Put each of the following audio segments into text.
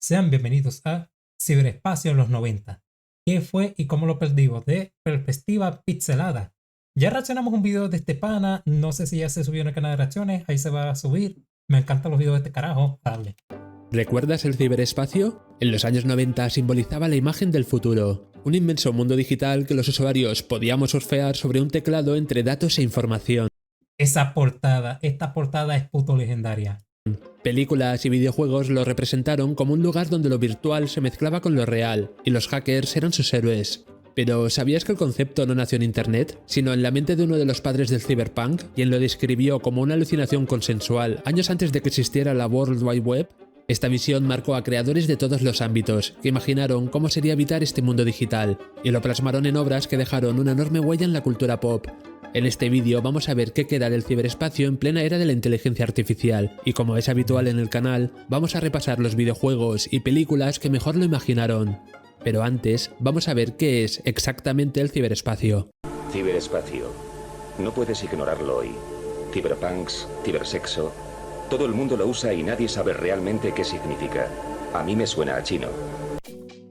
Sean bienvenidos a Ciberespacio en los 90. ¿Qué fue y cómo lo perdimos? De perspectiva pixelada. Ya reaccionamos un video de este pana, no sé si ya se subió en el canal de reacciones, ahí se va a subir. Me encantan los videos de este carajo, dale. ¿Recuerdas el ciberespacio? En los años 90 simbolizaba la imagen del futuro, un inmenso mundo digital que los usuarios podíamos surfear sobre un teclado entre datos e información. Esta portada es puto legendaria. Películas y videojuegos lo representaron como un lugar donde lo virtual se mezclaba con lo real, y los hackers eran sus héroes. Pero ¿sabías que el concepto no nació en Internet, sino en la mente de uno de los padres del cyberpunk, quien lo describió como una alucinación consensual años antes de que existiera la World Wide Web? Esta visión marcó a creadores de todos los ámbitos, que imaginaron cómo sería habitar este mundo digital, y lo plasmaron en obras que dejaron una enorme huella en la cultura pop. En este vídeo vamos a ver qué queda del ciberespacio en plena era de la inteligencia artificial, y como es habitual en el canal, vamos a repasar los videojuegos y películas que mejor lo imaginaron. Pero antes, vamos a ver qué es exactamente el ciberespacio. Ciberespacio. No puedes ignorarlo hoy. Ciberpunks, cibersexo. Todo el mundo lo usa y nadie sabe realmente qué significa. A mí me suena a chino.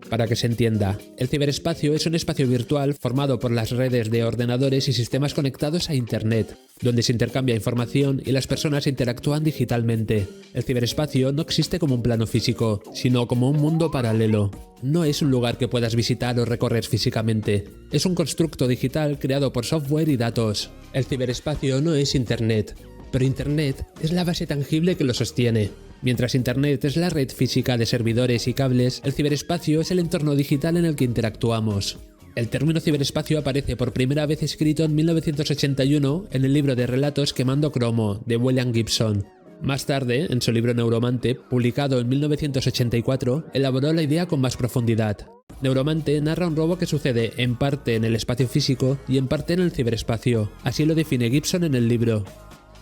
Para que se entienda, el ciberespacio es un espacio virtual formado por las redes de ordenadores y sistemas conectados a Internet, donde se intercambia información y las personas interactúan digitalmente. El ciberespacio no existe como un plano físico, sino como un mundo paralelo. No es un lugar que puedas visitar o recorrer físicamente. Es un constructo digital creado por software y datos. El ciberespacio no es Internet, pero Internet es la base tangible que lo sostiene. Mientras Internet es la red física de servidores y cables, el ciberespacio es el entorno digital en el que interactuamos. El término ciberespacio aparece por primera vez escrito en 1981 en el libro de relatos Quemando Cromo, de William Gibson. Más tarde, en su libro Neuromante, publicado en 1984, elaboró la idea con más profundidad. Neuromante narra un robo que sucede en parte en el espacio físico y en parte en el ciberespacio. Así lo define Gibson en el libro.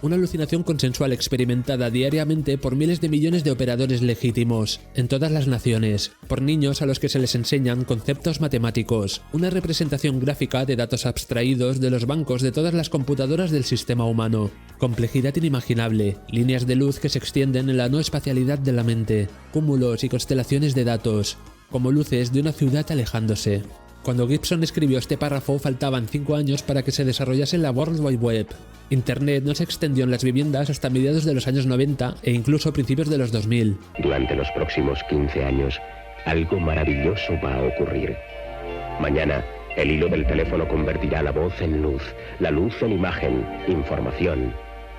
Una alucinación consensual experimentada diariamente por miles de millones de operadores legítimos, en todas las naciones, por niños a los que se les enseñan conceptos matemáticos, una representación gráfica de datos abstraídos de los bancos de todas las computadoras del sistema humano, complejidad inimaginable, líneas de luz que se extienden en la no espacialidad de la mente, cúmulos y constelaciones de datos, como luces de una ciudad alejándose. Cuando Gibson escribió este párrafo faltaban 5 años para que se desarrollase la World Wide Web. Internet no se extendió en las viviendas hasta mediados de los años 90 e incluso principios de los 2000. Durante los próximos 15 años, algo maravilloso va a ocurrir. Mañana, el hilo del teléfono convertirá la voz en luz, la luz en imagen, información,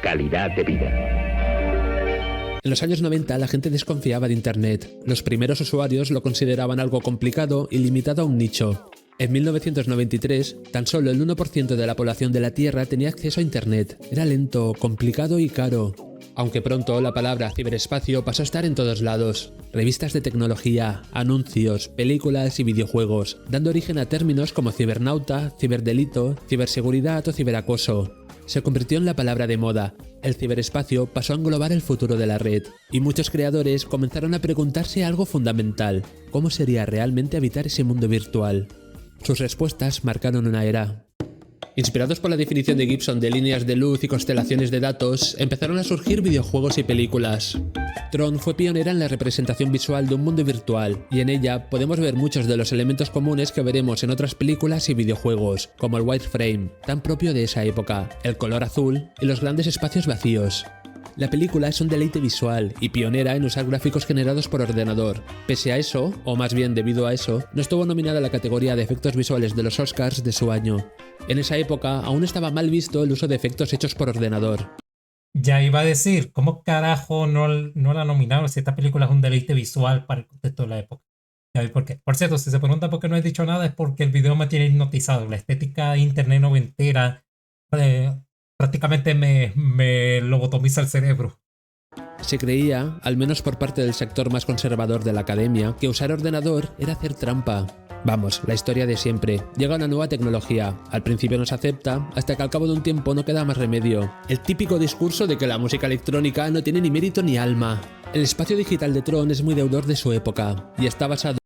calidad de vida. En los años 90 la gente desconfiaba de Internet. Los primeros usuarios lo consideraban algo complicado y limitado a un nicho. En 1993, tan solo el 1% de la población de la Tierra tenía acceso a Internet. Era lento, complicado y caro. Aunque pronto la palabra ciberespacio pasó a estar en todos lados. Revistas de tecnología, anuncios, películas y videojuegos, dando origen a términos como cibernauta, ciberdelito, ciberseguridad o ciberacoso. Se convirtió en la palabra de moda. El ciberespacio pasó a englobar el futuro de la red, y muchos creadores comenzaron a preguntarse algo fundamental: ¿cómo sería realmente habitar ese mundo virtual? Sus respuestas marcaron una era. Inspirados por la definición de Gibson de líneas de luz y constelaciones de datos, empezaron a surgir videojuegos y películas. Tron fue pionera en la representación visual de un mundo virtual, y en ella podemos ver muchos de los elementos comunes que veremos en otras películas y videojuegos, como el wireframe, tan propio de esa época, el color azul y los grandes espacios vacíos. La película es un deleite visual y pionera en usar gráficos generados por ordenador. Pese a eso, o más bien debido a eso, no estuvo nominada a la categoría de efectos visuales de los Oscars de su año. En esa época aún estaba mal visto el uso de efectos hechos por ordenador. Ya iba a decir, ¿cómo carajo no la nominaron si esta película es un deleite visual para el contexto de la época? Ya vi por qué. Por cierto, si se pregunta por qué no he dicho nada es porque el video me tiene hipnotizado. La estética de internet noventera prácticamente me lobotomiza el cerebro. Se creía, al menos por parte del sector más conservador de la academia, que usar ordenador era hacer trampa. Vamos, la historia de siempre. Llega una nueva tecnología. Al principio no se acepta, hasta que al cabo de un tiempo no queda más remedio. El típico discurso de que la música electrónica no tiene ni mérito ni alma. El espacio digital de Tron es muy deudor de su época, y está basado...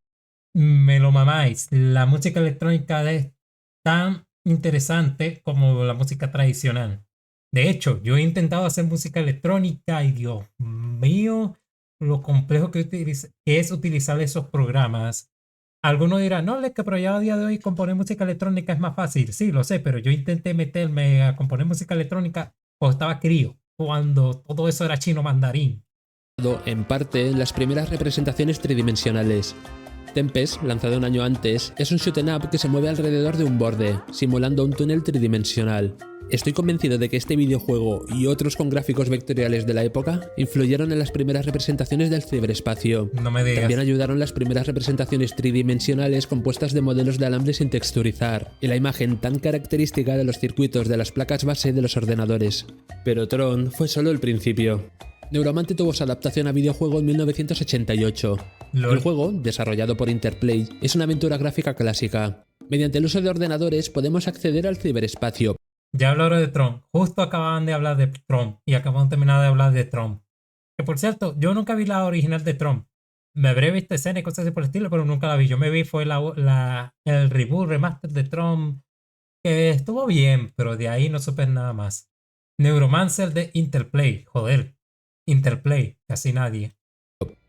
Me lo mamáis. La música electrónica es tan interesante como la música tradicional. De hecho, yo he intentado hacer música electrónica y Dios mío, lo complejo que es utilizar esos programas. Algunos dirán, no, es que pero ya a día de hoy componer música electrónica es más fácil. Sí, lo sé, pero yo intenté meterme a componer música electrónica cuando estaba crío, cuando todo eso era chino mandarín. En parte en las primeras representaciones tridimensionales. Tempest, lanzado un año antes, es un shoot 'em up que se mueve alrededor de un borde, simulando un túnel tridimensional. Estoy convencido de que este videojuego y otros con gráficos vectoriales de la época influyeron en las primeras representaciones del ciberespacio. No me digas. También ayudaron las primeras representaciones tridimensionales compuestas de modelos de alambre sin texturizar y la imagen tan característica de los circuitos de las placas base de los ordenadores. Pero Tron fue solo el principio. Neuromante tuvo su adaptación a videojuego en 1988. LOL. El juego, desarrollado por Interplay, es una aventura gráfica clásica. Mediante el uso de ordenadores podemos acceder al ciberespacio. Ya hablaron de Tron. Justo acababan de hablar de Tron y acaban de terminar de hablar de Tron. Que por cierto, yo nunca vi la original de Tron. Me habré visto escenas y cosas así por el estilo, pero nunca la vi. Yo me vi fue el reboot, remaster de Tron, que estuvo bien, pero de ahí no supe nada más. Neuromancer de Interplay. Joder. Interplay. Casi nadie.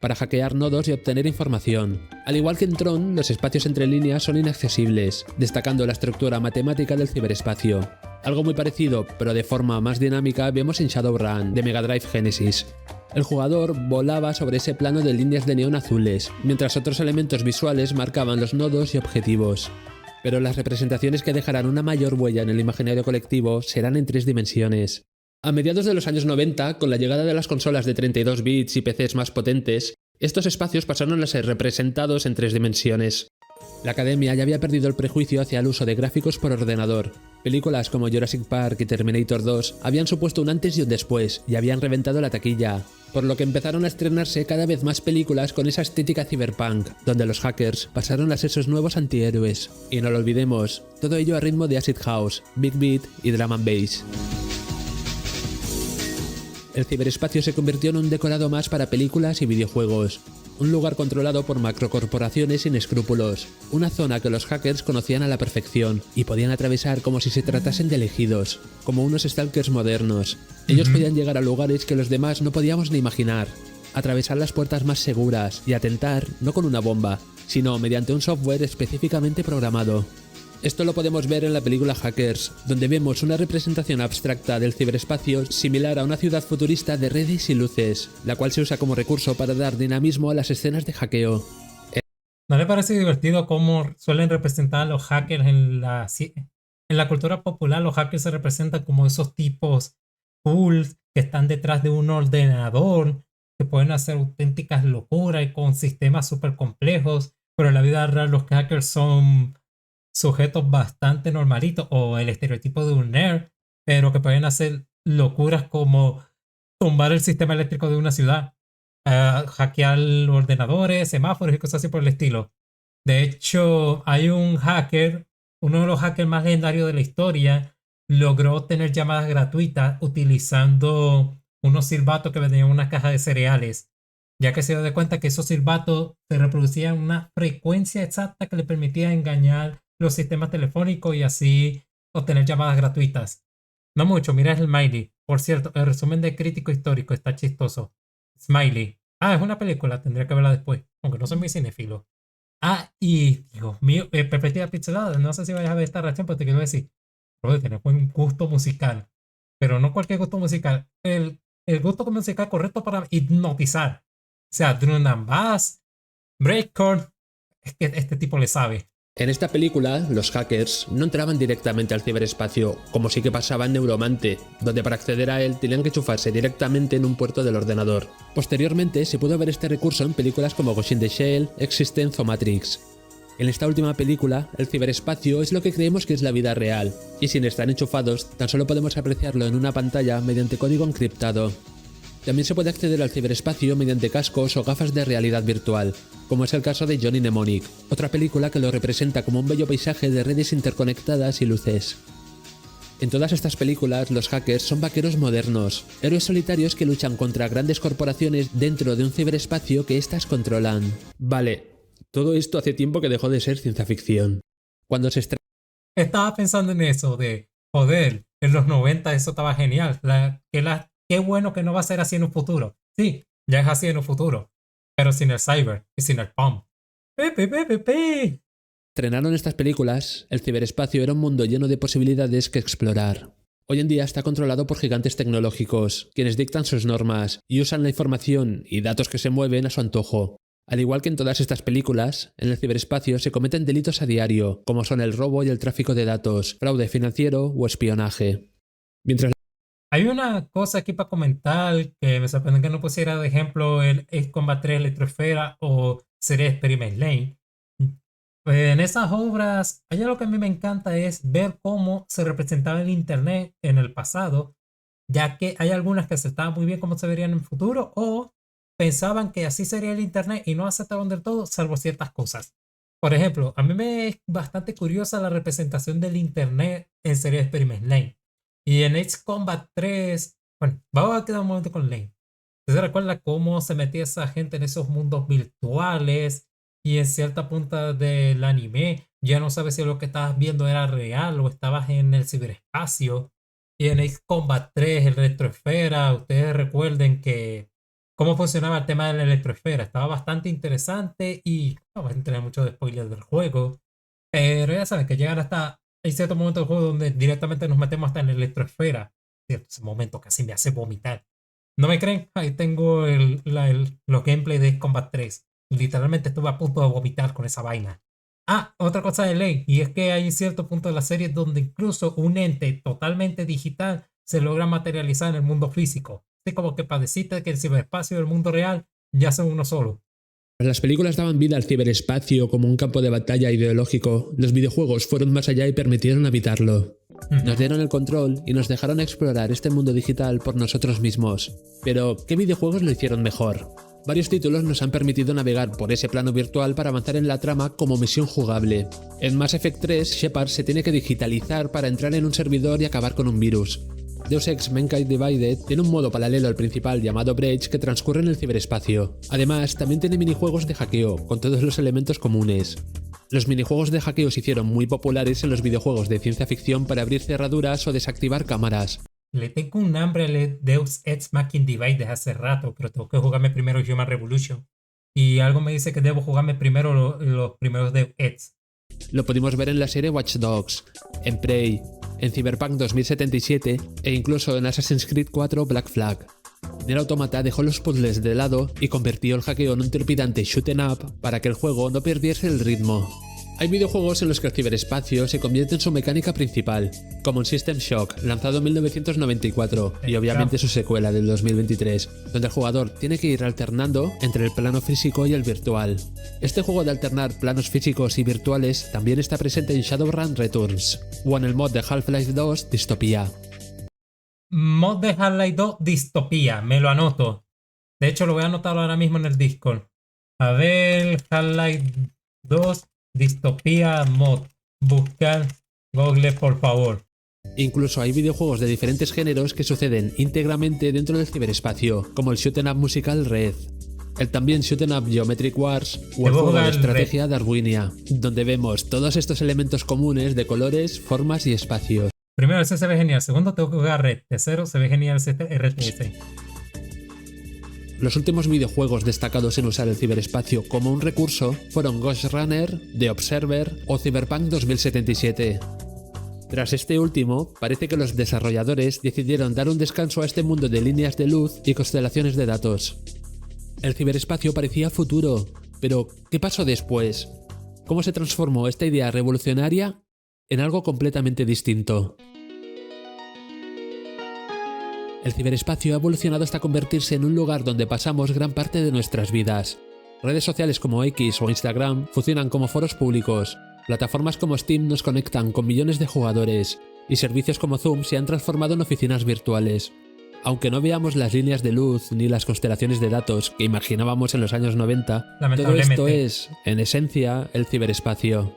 Para hackear nodos y obtener información. Al igual que en Tron, los espacios entre líneas son inaccesibles, destacando la estructura matemática del ciberespacio. Algo muy parecido, pero de forma más dinámica, vemos en Shadowrun, de Mega Drive Genesis. El jugador volaba sobre ese plano de líneas de neón azules, mientras otros elementos visuales marcaban los nodos y objetivos. Pero las representaciones que dejarán una mayor huella en el imaginario colectivo serán en 3 dimensiones. A mediados de los años 90, con la llegada de las consolas de 32 bits y PCs más potentes, estos espacios pasaron a ser representados en 3 dimensiones. La academia ya había perdido el prejuicio hacia el uso de gráficos por ordenador. Películas como Jurassic Park y Terminator 2 habían supuesto un antes y un después y habían reventado la taquilla, por lo que empezaron a estrenarse cada vez más películas con esa estética cyberpunk, donde los hackers pasaron a ser sus nuevos antihéroes. Y no lo olvidemos, todo ello a ritmo de acid house, big beat y drum and bass. El ciberespacio se convirtió en un decorado más para películas y videojuegos. Un lugar controlado por macrocorporaciones sin escrúpulos. Una zona que los hackers conocían a la perfección y podían atravesar como si se tratasen de elegidos, como unos stalkers modernos. Ellos podían llegar a lugares que los demás no podíamos ni imaginar. Atravesar las puertas más seguras y atentar no con una bomba, sino mediante un software específicamente programado. Esto lo podemos ver en la película Hackers, donde vemos una representación abstracta del ciberespacio similar a una ciudad futurista de redes y luces, la cual se usa como recurso para dar dinamismo a las escenas de hackeo. ¿No le parece divertido cómo suelen representar a los hackers en la cultura popular? Los hackers se representan como esos tipos cool que están detrás de un ordenador, que pueden hacer auténticas locuras y con sistemas súper complejos, pero en la vida real los hackers son sujetos bastante normalitos o el estereotipo de un nerd, pero que pueden hacer locuras como tumbar el sistema eléctrico de una ciudad, hackear ordenadores, semáforos y cosas así por el estilo. De hecho, hay un hacker, uno de los hackers más legendarios de la historia, logró obtener llamadas gratuitas utilizando unos silbatos que venían en una caja de cereales, ya que se dio de cuenta que esos silbatos se reproducían en una frecuencia exacta que le permitía engañar los sistemas telefónicos y así obtener llamadas gratuitas. No mucho, mira el Smiley. Por cierto, el resumen de crítico histórico está chistoso. Smiley. Ah, es una película, tendría que verla después, aunque no soy muy cinéfilo. Ah, y Dios mío, perspectiva pixelada, no sé si vayas a ver esta reacción, pero te quiero decir, brother, tienes buen gusto musical, pero no cualquier gusto musical, el gusto musical correcto para hipnotizar. O sea, drum and bass, breakcore, es que este tipo le sabe. En esta película, los hackers no entraban directamente al ciberespacio, como sí que pasaba en Neuromante, donde para acceder a él tenían que enchufarse directamente en un puerto del ordenador. Posteriormente se pudo ver este recurso en películas como Ghost in the Shell, Existence o Matrix. En esta última película, el ciberespacio es lo que creemos que es la vida real, y sin estar enchufados, tan solo podemos apreciarlo en una pantalla mediante código encriptado. También se puede acceder al ciberespacio mediante cascos o gafas de realidad virtual, como es el caso de Johnny Mnemonic, otra película que lo representa como un bello paisaje de redes interconectadas y luces. En todas estas películas, los hackers son vaqueros modernos, héroes solitarios que luchan contra grandes corporaciones dentro de un ciberespacio que éstas controlan. Vale, todo esto hace tiempo que dejó de ser ciencia ficción. Cuando se Estaba pensando en eso de, joder, en los 90 eso estaba genial. Qué bueno que no va a ser así en un futuro. Sí, Ya es así en un futuro, pero sin el cyber y sin el pump. ¡Pi! Estrenaron estas películas, el ciberespacio era un mundo lleno de posibilidades que explorar. Hoy en día está controlado por gigantes tecnológicos, quienes dictan sus normas y usan la información y datos que se mueven a su antojo. Al igual que en todas estas películas, en el ciberespacio se cometen delitos a diario, como son el robo y el tráfico de datos, fraude financiero o espionaje. Mientras Hay una cosa aquí para comentar que me sorprende que no pusiera de ejemplo el Ace Combat 3 Electroesfera o serie Experiment Lane. En esas obras, hay algo que a mí me encanta es ver cómo se representaba el Internet en el pasado, ya que hay algunas que aceptaban muy bien cómo se verían en el futuro o pensaban que así sería el Internet y no aceptaron del todo, salvo ciertas cosas. Por ejemplo, a mí me es bastante curiosa la representación del Internet en serie Experiment Lane. Y en Ace Combat 3, bueno, vamos a quedar un momento con Lane. ¿Usted se recuerda cómo se metía esa gente en esos mundos virtuales? Y en cierta punta del anime ya no sabes si lo que estabas viendo era real o estabas en el ciberespacio. Y en Ace Combat 3, el Electroesfera, ustedes recuerden que cómo funcionaba el tema de la Electroesfera. Estaba bastante interesante y no voy a entrar mucho de spoilers del juego. Pero ya saben que llegan hasta... Hay cierto momento del juego donde directamente nos metemos hasta en la Electroesfera. Cierto, ese momento casi me hace vomitar. ¿No me creen? Ahí tengo los gameplays de Ace Combat 3. Literalmente estuve a punto de vomitar con esa vaina. Ah, otra cosa de ley, y es que hay cierto punto de la serie donde incluso un ente totalmente digital se logra materializar en el mundo físico. Así como que para decirte que el ciberespacio y el mundo real ya son uno solo. las películas daban vida al ciberespacio como un campo de batalla ideológico, los videojuegos fueron más allá y permitieron habitarlo. Nos dieron el control y nos dejaron explorar este mundo digital por nosotros mismos. Pero, ¿qué videojuegos lo hicieron mejor? Varios títulos nos han permitido navegar por ese plano virtual para avanzar en la trama como misión jugable. En Mass Effect 3, Shepard se tiene que digitalizar para entrar en un servidor y acabar con un virus. Deus Ex Mankind Divided tiene un modo paralelo al principal llamado Breach que transcurre en el ciberespacio. Además, también tiene minijuegos de hackeo, con todos los elementos comunes. Los minijuegos de hackeo se hicieron muy populares en los videojuegos de ciencia ficción para abrir cerraduras o desactivar cámaras. Le tengo un hambre al Deus Ex Machina Divide desde hace rato, pero tengo que jugarme primero Human Revolution. Y algo me dice que debo jugarme primero los primeros Deus Ex. Lo pudimos ver en la serie Watch Dogs, en Prey, en Cyberpunk 2077 e incluso en Assassin's Creed 4 Black Flag. Nier Automata dejó los puzzles de lado y convirtió el hackeo en un trepidante shoot 'em up para que el juego no perdiese el ritmo. Hay videojuegos en los que el ciberespacio se convierte en su mecánica principal, como en System Shock, lanzado en 1994, y obviamente su secuela del 2023, donde el jugador tiene que ir alternando entre el plano físico y el virtual. Este juego de alternar planos físicos y virtuales también está presente en Shadowrun Returns, o en el mod de Half-Life 2 Dystopia. Mod de Half-Life 2 Dystopia, me lo anoto. De hecho, lo voy a anotar ahora mismo en el Discord. A ver, Half-Life 2 Dystopia mod. Buscar Google, por favor. Incluso hay videojuegos de diferentes géneros que suceden íntegramente dentro del ciberespacio, como el shoot 'em up musical Red, el también shoot 'em up Geometric Wars o el juego de estrategia Darwinia, donde vemos todos estos elementos comunes de colores, formas y espacios. Primero, ese se ve genial. Segundo, tengo que jugar Red. Tercero, se ve genial ese RTS. Los últimos videojuegos destacados en usar el ciberespacio como un recurso fueron Ghost Runner, The Observer o Cyberpunk 2077. Tras este último, parece que los desarrolladores decidieron dar un descanso a este mundo de líneas de luz y constelaciones de datos. El ciberespacio parecía futuro, pero ¿qué pasó después? ¿Cómo se transformó esta idea revolucionaria en algo completamente distinto? El ciberespacio ha evolucionado hasta convertirse en un lugar donde pasamos gran parte de nuestras vidas. Redes sociales como X o Instagram funcionan como foros públicos, plataformas como Steam nos conectan con millones de jugadores, y servicios como Zoom se han transformado en oficinas virtuales. Aunque no veamos las líneas de luz ni las constelaciones de datos que imaginábamos en los años 90, todo esto es, en esencia, el ciberespacio.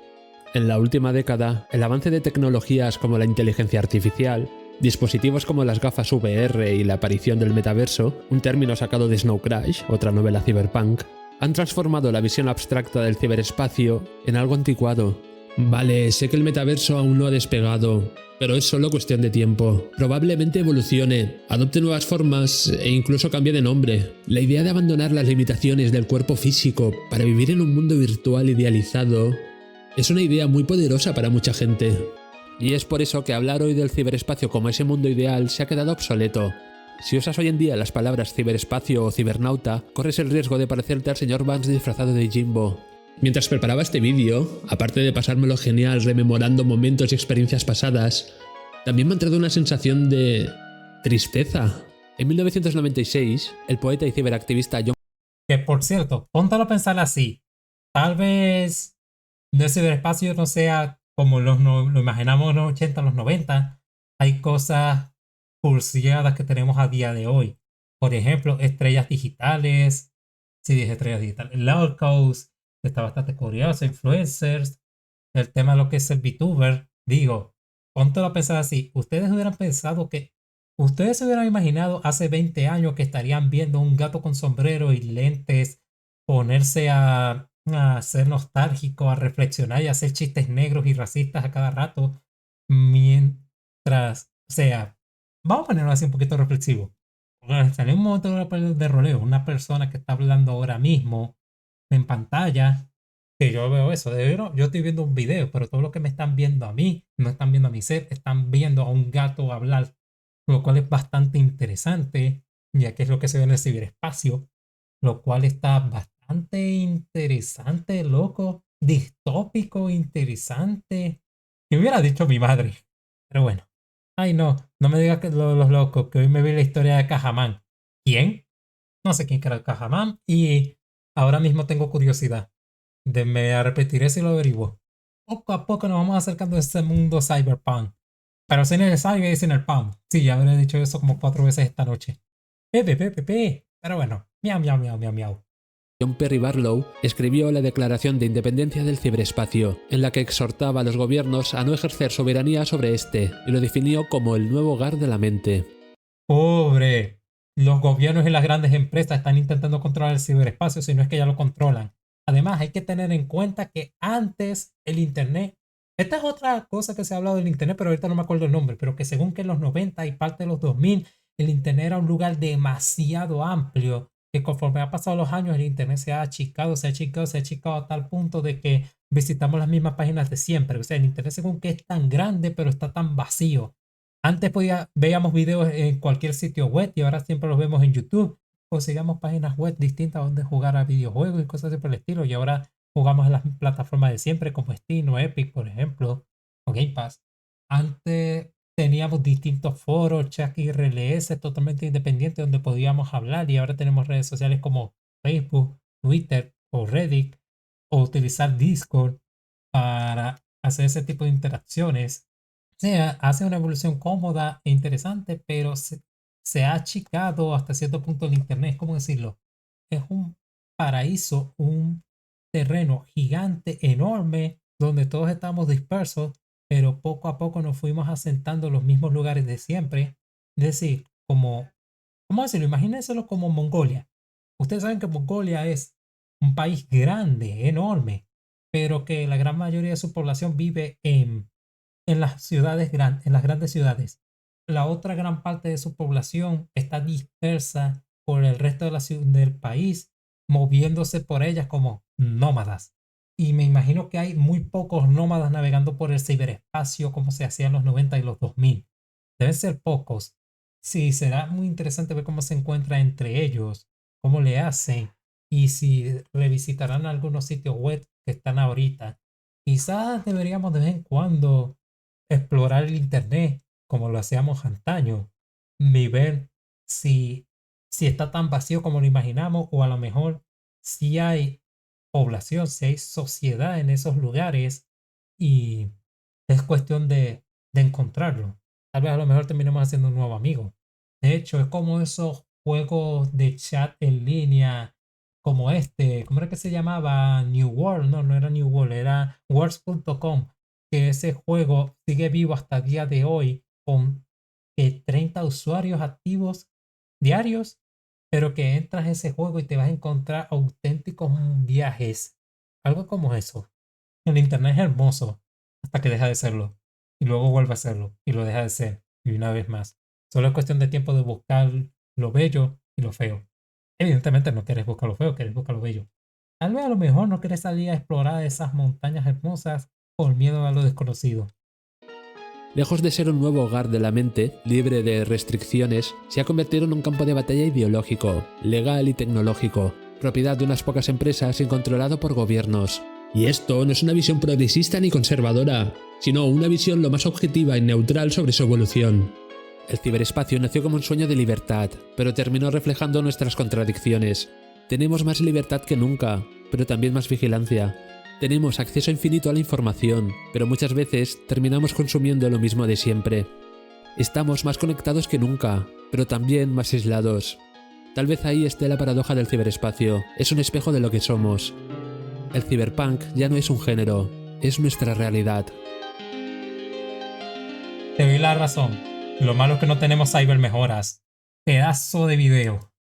En la última década, el avance de tecnologías como la inteligencia artificial, dispositivos como las gafas VR y la aparición del metaverso, un término sacado de Snow Crash, otra novela cyberpunk, han transformado la visión abstracta del ciberespacio en algo anticuado. Vale, sé que el metaverso aún no ha despegado, pero es solo cuestión de tiempo. Probablemente evolucione, adopte nuevas formas e incluso cambie de nombre. La idea de abandonar las limitaciones del cuerpo físico para vivir en un mundo virtual idealizado es una idea muy poderosa para mucha gente. Y es por eso que hablar hoy del ciberespacio como ese mundo ideal se ha quedado obsoleto. Si usas hoy en día las palabras ciberespacio o cibernauta, corres el riesgo de parecerte al señor Banks disfrazado de Jimbo. Mientras preparaba este vídeo, aparte de pasármelo genial rememorando momentos y experiencias pasadas, también me ha entrado una sensación de tristeza. En 1996, el poeta y ciberactivista John... Que por cierto, póntalo a pensar así. Tal vez el ciberespacio no sea como lo imaginamos en los 80, los 90. Hay cosas pulseadas que tenemos a día de hoy. Por ejemplo, estrellas digitales. Sí, dije estrellas digitales. Lolcows, que está bastante curioso. Influencers. El tema de lo que es el VTuber. Digo, póntalo a pensar así. Ustedes hubieran pensado que... Ustedes se hubieran imaginado hace 20 años que estarían viendo un gato con sombrero y lentes ponerse a ser nostálgico, a reflexionar y a hacer chistes negros y racistas a cada rato, mientras, o sea, vamos a ponerlo así un poquito reflexivo. Sale un momento de roleo, una persona que está hablando ahora mismo en pantalla, que yo veo eso, yo estoy viendo un video, pero todo lo que me están viendo a mí, no están viendo a mi ser, están viendo a un gato hablar, lo cual es bastante interesante, ya que es lo que se ve en el ciberespacio, lo cual está bastante interesante, loco, distópico, interesante. Que hubiera dicho mi madre. Pero bueno. Ay, no, no me digas que los locos, que hoy me vi la historia de Cajamán. ¿Quién? No sé quién era el Cajamán y ahora mismo tengo curiosidad. Me repetiré si lo averiguo. Poco a poco nos vamos acercando a este mundo cyberpunk. Pero sin el cyber y sin el punk. Sí, ya habré dicho eso como 4 veces esta noche. Pepe. Pero bueno, miau, miau, miau, miau, miau. John Perry Barlow escribió la Declaración de Independencia del Ciberespacio, en la que exhortaba a los gobiernos a no ejercer soberanía sobre este, y lo definió como el nuevo hogar de la mente. Pobre. Los gobiernos y las grandes empresas están intentando controlar el ciberespacio, si no es que ya lo controlan. Además, hay que tener en cuenta que antes el Internet, esta es otra cosa que se ha hablado del Internet, pero ahorita no me acuerdo el nombre, pero que según que en los 90 y parte de los 2000, el Internet era un lugar demasiado amplio, que conforme ha pasado los años, el Internet se ha achicado a tal punto de que visitamos las mismas páginas de siempre. O sea, el Internet según que es tan grande, pero está tan vacío. Antes veíamos videos en cualquier sitio web y ahora siempre los vemos en YouTube. O seguíamos páginas web distintas donde jugar a videojuegos y cosas así por el estilo. Y ahora jugamos en las plataformas de siempre como Steam o Epic, por ejemplo, o Game Pass. Antes teníamos distintos foros, chat y RLS totalmente independientes donde podíamos hablar y ahora tenemos redes sociales como Facebook, Twitter o Reddit o utilizar Discord para hacer ese tipo de interacciones. O sea, hace una evolución cómoda e interesante, pero se ha achicado hasta cierto punto el Internet. ¿Cómo decirlo? Es un paraíso, un terreno gigante, enorme, donde todos estamos dispersos, pero poco a poco nos fuimos asentando en los mismos lugares de siempre. Es decir, ¿cómo decirlo? Imagínenselo como Mongolia. Ustedes saben que Mongolia es un país grande, enorme, pero que la gran mayoría de su población vive en las ciudades grandes, en las grandes ciudades. La otra gran parte de su población está dispersa por el resto de del país, moviéndose por ellas como nómadas. Y me imagino que hay muy pocos nómadas navegando por el ciberespacio como se hacía en los 90 y los 2000. Deben ser pocos. Sí, será muy interesante ver cómo se encuentra entre ellos, cómo le hacen y si revisitarán algunos sitios web que están ahorita. Quizás deberíamos de vez en cuando explorar el Internet como lo hacíamos antaño y ver si está tan vacío como lo imaginamos o a lo mejor si hay población, si hay sociedad en esos lugares y es cuestión de encontrarlo. Tal vez a lo mejor terminemos haciendo un nuevo amigo. De hecho, es como esos juegos de chat en línea como ¿cómo era que se llamaba? New World, no era New World, era words.com, que ese juego sigue vivo hasta el día de hoy con 30 usuarios activos diarios, pero que entras a ese juego y te vas a encontrar auténticos viajes. Algo como eso. El internet es hermoso, hasta que deja de serlo. Y luego vuelve a serlo y lo deja de ser. Y una vez más. Solo es cuestión de tiempo de buscar lo bello y lo feo. Evidentemente no quieres buscar lo feo, quieres buscar lo bello. Tal vez a lo mejor no quieres salir a explorar esas montañas hermosas por miedo a lo desconocido. Lejos de ser un nuevo hogar de la mente, libre de restricciones, se ha convertido en un campo de batalla ideológico, legal y tecnológico, propiedad de unas pocas empresas y controlado por gobiernos. Y esto no es una visión progresista ni conservadora, sino una visión lo más objetiva y neutral sobre su evolución. El ciberespacio nació como un sueño de libertad, pero terminó reflejando nuestras contradicciones. Tenemos más libertad que nunca, pero también más vigilancia. Tenemos acceso infinito a la información, pero muchas veces terminamos consumiendo lo mismo de siempre. Estamos más conectados que nunca, pero también más aislados. Tal vez ahí esté la paradoja del ciberespacio, es un espejo de lo que somos. El ciberpunk ya no es un género, es nuestra realidad. Te doy la razón. Lo malo es que no tenemos cybermejoras. Pedazo de video.